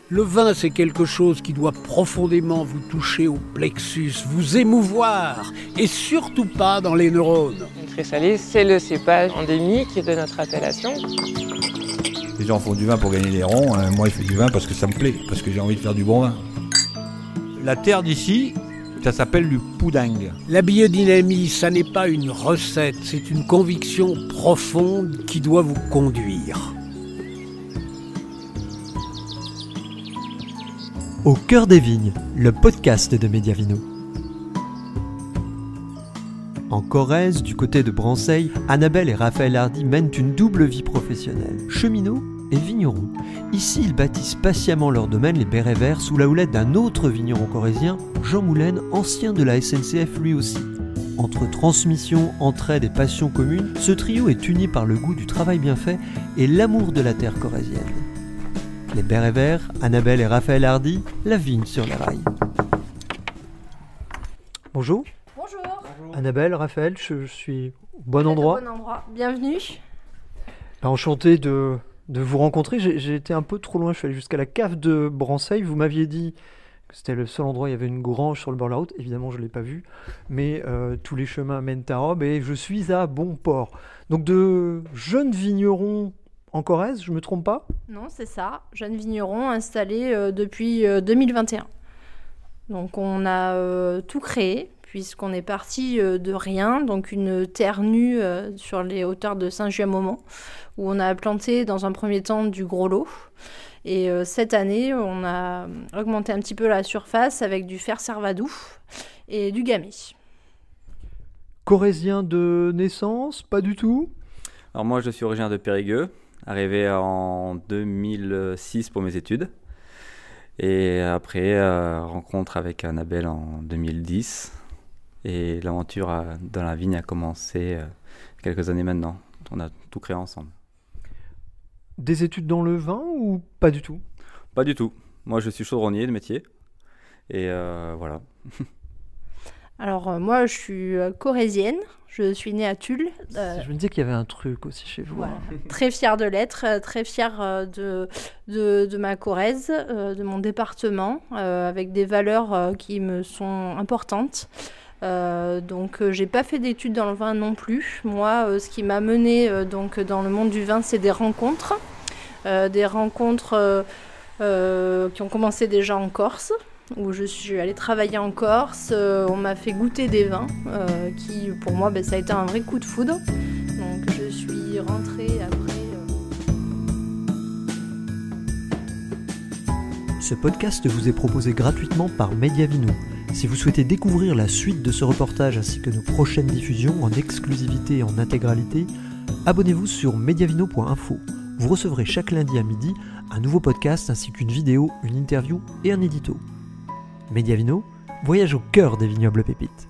Le vin, c'est quelque chose qui doit profondément vous toucher au plexus, vous émouvoir, et surtout pas dans les neurones. Le très salé, c'est le cépage endémique de notre appellation. Les gens font du vin pour gagner des ronds, moi je fais du vin parce que ça me plaît, parce que j'ai envie de faire du bon vin. La terre d'ici, ça s'appelle du poudingue. La biodynamie, ça n'est pas une recette, c'est une conviction profonde qui doit vous conduire. Au cœur des vignes, le podcast de Mediavino. En Corrèze, du côté de Branceil, Annabelle et Raphaël Hardy mènent une double vie professionnelle, cheminots et vignerons. Ici, ils bâtissent patiemment leur domaine, les Bérets Verts, sous la houlette d'un autre vigneron corrézien, Jean Moulaine, ancien de la SNCF lui aussi. Entre transmission, entraide et passion commune, ce trio est uni par le goût du travail bien fait et l'amour de la terre corrézienne. Les Bérets Verts, Annabelle et Raphaël Hardy, la vigne sur les rails. Bonjour. Bonjour. Annabelle, Raphaël, je suis au bon endroit. Bienvenue. Enchanté de vous rencontrer. J'ai été un peu trop loin, je suis allé jusqu'à la cave de Branceil. Vous m'aviez dit que c'était le seul endroit où il y avait une grange sur le bord de la route. Évidemment, je ne l'ai pas vu, mais tous les chemins mènent à Rome et je suis à Bonport. Donc de jeunes vignerons en Corrèze, je ne me trompe pas ? Non, c'est ça. Jeunes vignerons installés depuis 2021. Donc on a tout créé, puisqu'on est parti de rien, donc une terre nue sur les hauteurs de Saint-Just-à-Maumont, où on a planté dans un premier temps du gros lot. Et cette année, on a augmenté un petit peu la surface avec du fer servadou et du gamay. Corrézien de naissance, pas du tout ? Alors moi, je suis originaire de Périgueux, arrivé en 2006 pour mes études. Et après, rencontre avec Annabelle en 2010. Et l'aventure dans la vigne a commencé quelques années maintenant. On a tout créé ensemble. Des études dans le vin ou pas du tout ? Pas du tout. Moi, je suis chaudronnier de métier. Et voilà. Alors moi, je suis corrézienne. Je suis née à Tulle. Je me disais qu'il y avait un truc aussi chez vous. Voilà. Très fière de l'être, très fière de ma Corrèze, de mon département, avec des valeurs qui me sont importantes. Donc j'ai pas fait d'études dans le vin non plus. Moi, ce qui m'a menée donc dans le monde du vin, c'est des rencontres qui ont commencé déjà en Corse, où je suis allée travailler en Corse. On m'a fait goûter des vins qui, pour moi, ça a été un vrai coup de foudre. Donc je suis rentrée après. Ce podcast vous est proposé gratuitement par Mediavino. Si vous souhaitez découvrir la suite de ce reportage ainsi que nos prochaines diffusions en exclusivité et en intégralité, abonnez-vous sur mediavino.info. Vous recevrez chaque lundi à midi un nouveau podcast ainsi qu'une vidéo, une interview et un édito. Mediavino, voyage au cœur des vignobles pépites.